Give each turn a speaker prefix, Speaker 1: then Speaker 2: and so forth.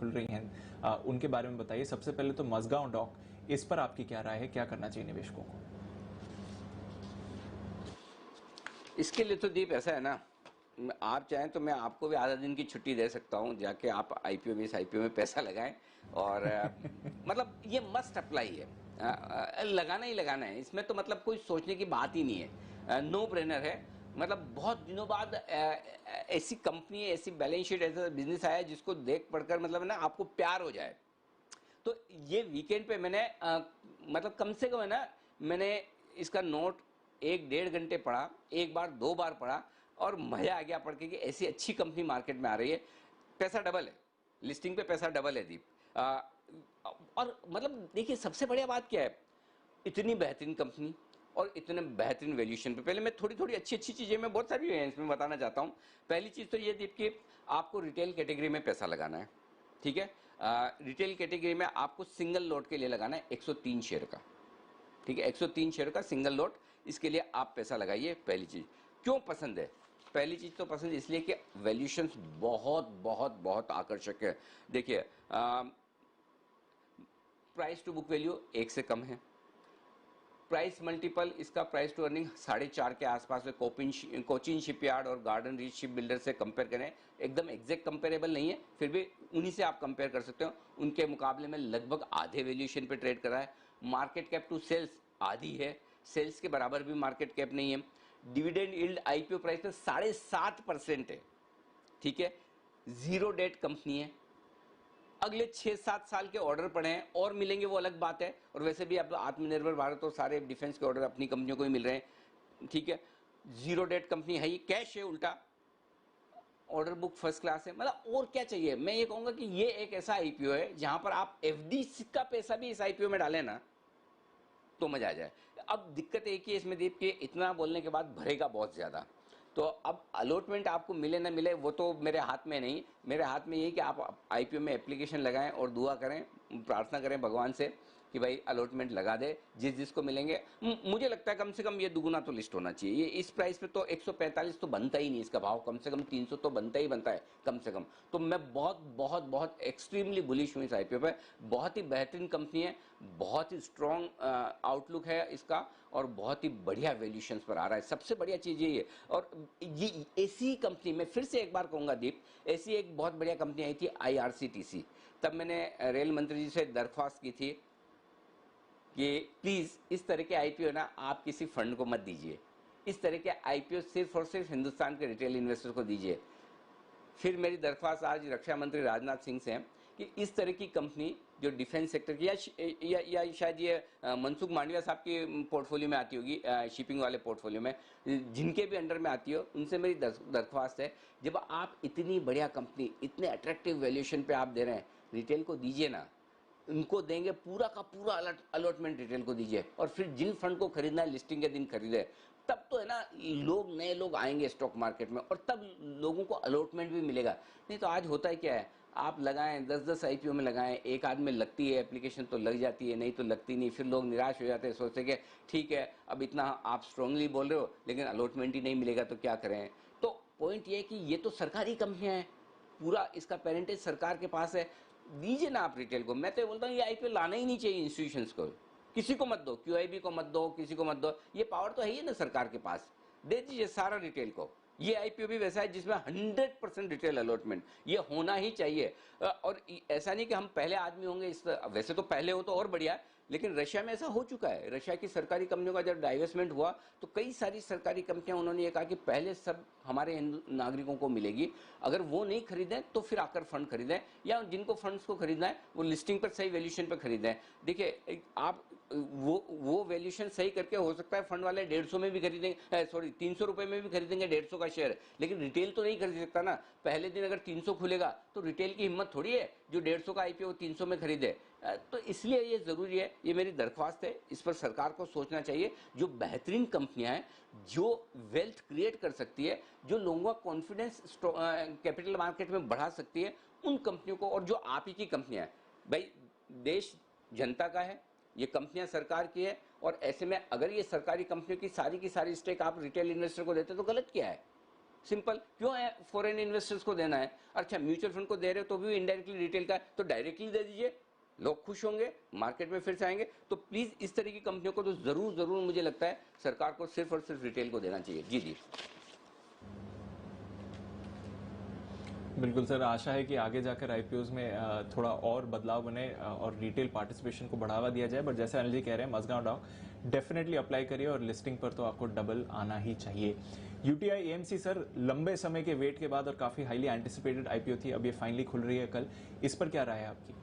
Speaker 1: खुल रही हैं उनके बारे में बताइए। सबसे पहले तो मझगांव डॉक, इस पर आपकी क्या राय है, क्या करना चाहिए निवेशकों को?
Speaker 2: इसके लिए तो दीप ऐसा है ना, आप चाहें तो मैं आपको भी आधा दिन की छुट्टी दे सकता हूं, जाके आप आईपीओ में, इस आईपीओ में पैसा लगाएं। और मतलब ये मस्ट अप्लाई है, लगाना ही लगाना है, इसमें तो मतलब कोई सोचने की बात ही नहीं है, नो ब्रेनर है। मतलब बहुत दिनों बाद ऐसी कंपनी, ऐसी बैलेंस शीट, ऐसा बिजनेस आया जिसको देख पढ़कर मतलब ना आपको प्यार हो जाए। तो ये वीकेंड पे मैंने मतलब कम से कम है ना, मैंने इसका नोट 1-1.5 घंटे पढ़ा, एक बार 2 बार पढ़ा, और मजा आ गया पढ़ के कि ऐसी अच्छी कंपनी मार्केट में आ रही है। पैसा डबल है, लिस्टिंग पे पैसा डबल है दीप। और मतलब देखिए सबसे बढ़िया बात क्या है, इतनी बेहतरीन कंपनी और इतने बेहतरीन वैल्यूएशन पे। पहले मैं थोड़ी थोड़ी अच्छी अच्छी चीजें, मैं बहुत सारी हैं इसमें बताना चाहता हूँ। पहली चीज तो ये दीप कि आपको रिटेल कैटेगरी में पैसा लगाना है, ठीक है। रिटेल कैटेगरी में आपको सिंगल लॉट के लिए लगाना है 103 शेयर का, ठीक है, 103 शेयर का सिंगल लॉट, इसके लिए आप पैसा लगाइए। पहली चीज क्यों पसंद है, पहली चीज तो पसंद इसलिए कि वैल्यूएशंस बहुत बहुत बहुत आकर्षक है। देखिए प्राइस टू बुक वैल्यू 1 से कम है, प्राइस मल्टीपल इसका प्राइस टू अर्निंग 4.5 के आसपास है। कोचिन शिपयार्ड और गार्डन रीच शिप बिल्डर से कंपेयर करें, एकदम एग्जैक्ट कंपेरेबल नहीं है, फिर भी उन्हीं से आप कंपेयर कर सकते हो। उनके मुकाबले में लगभग आधे वैल्यूएशन पे ट्रेड कर रहा है। मार्केट कैप टू सेल्स आधी है, सेल्स के बराबर भी मार्केट कैप नहीं है। डिविडेंड यील्ड आईपीओ प्राइस पे 7.5% है, ठीक है। जीरो डेट कंपनी है, अगले 6-7 साल के ऑर्डर पड़े हैं और मिलेंगे वो अलग बात है। और वैसे भी अब आत्मनिर्भर भारत और सारे डिफेंस के ऑर्डर अपनी कंपनियों को ही मिल रहे हैं, ठीक है। जीरो डेट कंपनी है, ये कैश है, उल्टा ऑर्डर बुक फर्स्ट क्लास है। मतलब और क्या चाहिए, मैं ये कहूंगा कि ये एक ऐसा आईपीओ है जहां पर आप एफडी का पैसा भी इस आईपीओ में डालें ना तो मजा आ जाए। अब दिक्कत एक ही है इसमें दीप के, इतना बोलने के बाद भरेगा बहुत ज्यादा। तो अब अलॉटमेंट आपको मिले ना मिले वो तो मेरे हाथ में नहीं, मेरे हाथ में ये कि आप आईपीओ में एप्लीकेशन लगाएं और दुआ करें, प्रार्थना करें भगवान से कि भाई अलॉटमेंट लगा दे जिस जिसको मिलेंगे। मुझे लगता है कम से कम ये दुगुना तो लिस्ट होना चाहिए। ये इस प्राइस पे तो 145 तो बनता ही नहीं, इसका भाव कम से कम 300 तो बनता ही बनता है कम से कम। तो मैं बहुत बहुत बहुत एक्सट्रीमली बुलिश हूँ इस आईपीओ पे। बहुत ही बेहतरीन कंपनी है, बहुत ही स्ट्रॉन्ग आउटलुक है इसका, और बहुत ही बढ़िया वैल्यूएशंस पर आ रहा है। सबसे बढ़िया चीज ये है। और ये ऐसी कंपनी, मैं फिर से एक बार कहूंगा दीप, ऐसी एक बहुत बढ़िया कंपनी आई थी आईआरसीटीसी। तब मैंने रेल मंत्री जी से दरख्वास्त की थी कि प्लीज इस तरह के आईपीओ ना आप किसी फंड को मत दीजिए, इस तरह के आईपीओ सिर्फ और सिर्फ हिंदुस्तान के रिटेल इन्वेस्टर को दीजिए। फिर मेरी दरख्वास्त आज रक्षा मंत्री राजनाथ सिंह से है कि इस तरह की कंपनी जो डिफेंस सेक्टर की या शायद ये मनसुख मांडविया साहब की पोर्टफोलियो में आती होगी, शिपिंग वाले पोर्टफोलियो में, जिनके भी अंडर में आती हो, उनसे मेरी दरख्वास्त है, जब आप इतनी बढ़िया कंपनी इतने अट्रैक्टिव वैल्यूएशन पे आप दे रहे हैं, रिटेल को दीजिए ना, उनको देंगे पूरा का पूरा अलॉटमेंट रिटेल को दीजिए। और फिर जिन फंड को खरीदना है लिस्टिंग के दिन खरीदे, तब तो है ना लोग, नए लोग आएंगे स्टॉक मार्केट में, और तब लोगों को अलॉटमेंट भी मिलेगा। नहीं तो आज होता है क्या है, आप लगाएं 10-10 आईपीओ में लगाएं, एक आध में लगती है एप्लीकेशन तो लग जाती है, नहीं तो लगती नहीं। फिर लोग निराश हो जाते हैं, सोचते कि ठीक है अब इतना आप स्ट्रांगली बोल रहे हो लेकिन अलॉटमेंट ही नहीं मिलेगा तो क्या करें। तो पॉइंट ये है कि ये तो सरकारी कंपनियां हैं, पूरा इसका पेरेंटेज सरकार के पास है, दीजिए ना आप रिटेल को। मैं तो बोलता हूँ ये आईपीओ लाना ही नहीं चाहिए इंस्टीट्यूशंस को, किसी को मत दो, क्यूआईबी को मत दो, किसी को मत दो, ये पावर तो है ही ना सरकार के पास, दे दीजिए सारा रिटेल को। ये आईपीओ भी वैसा है जिसमें 100% रिटेल अलॉटमेंट ये होना ही चाहिए। और ऐसा नहीं कि हम पहले आदमी होंगे इस, वैसे तो पहले हो तो और बढ़िया है, लेकिन रशिया में ऐसा हो चुका है। रशिया की सरकारी कंपनियों का जब डाइवेस्टमेंट हुआ तो कई सारी सरकारी कंपनियां, उन्होंने ये कहा कि पहले सब हमारे नागरिकों को मिलेगी, अगर वो नहीं खरीदें तो फिर आकर फंड खरीदें, या जिनको फंड्स को खरीदना है वो लिस्टिंग पर सही वैल्यूएशन पर खरीदें। देखिए आप वो वैल्यूएशन सही करके, हो सकता है फंड वाले 150 में भी खरीदेंगे, सॉरी 300 रुपए में भी खरीदेंगे 150 का शेयर, लेकिन रिटेल तो नहीं खरीद सकता ना। पहले दिन अगर 300 खुलेगा तो रिटेल की हिम्मत थोड़ी है जो 150 का आईपीओ 300 में खरीदे। तो इसलिए ये जरूरी है, ये मेरी दरख्वास्त है, इस पर सरकार को सोचना चाहिए। जो बेहतरीन कंपनियां हैं, जो वेल्थ क्रिएट कर सकती है, जो लोगों का कॉन्फिडेंस कैपिटल मार्केट में बढ़ा सकती है, उन कंपनियों को, और जो आप ही की कंपनियां हैं भाई, देश जनता का है, ये कंपनियां सरकार की है, और ऐसे में अगर ये सरकारी कंपनियों की सारी स्टेक आप रिटेल इन्वेस्टर को देते तो गलत क्या है। सिंपल, क्यों है फॉरेन इन्वेस्टर्स को देना है? अच्छा, म्यूचुअल फंड को दे रहे हो तो भी इनडायरेक्टली रिटेल का है, तो डायरेक्टली दे दीजिए, लोग खुश होंगे, मार्केट में फिर से आएंगे। तो प्लीज इस तरह की कंपनियों को तो जरूर जरूर मुझे लगता है सरकार को सिर्फ और सिर्फ रिटेल को देना चाहिए। जी जी।
Speaker 1: बिल्कुल सर, आशा है कि आगे जाकर आईपीओज में थोड़ा और बदलाव बने और रिटेल पार्टिसिपेशन को बढ़ावा दिया जाए। बट जैसे अनिल जी कह रहे हैं, मजगांव डॉक डेफिनेटली अप्लाई करिए और लिस्टिंग पर तो आपको डबल आना ही चाहिए। यूटीआई एएमसी सर, लंबे समय के वेट के बाद और काफी हाईली एंटिसिपेटेड आईपीओ थी, अब ये फाइनली खुल रही है कल, इस पर क्या राय है आपकी?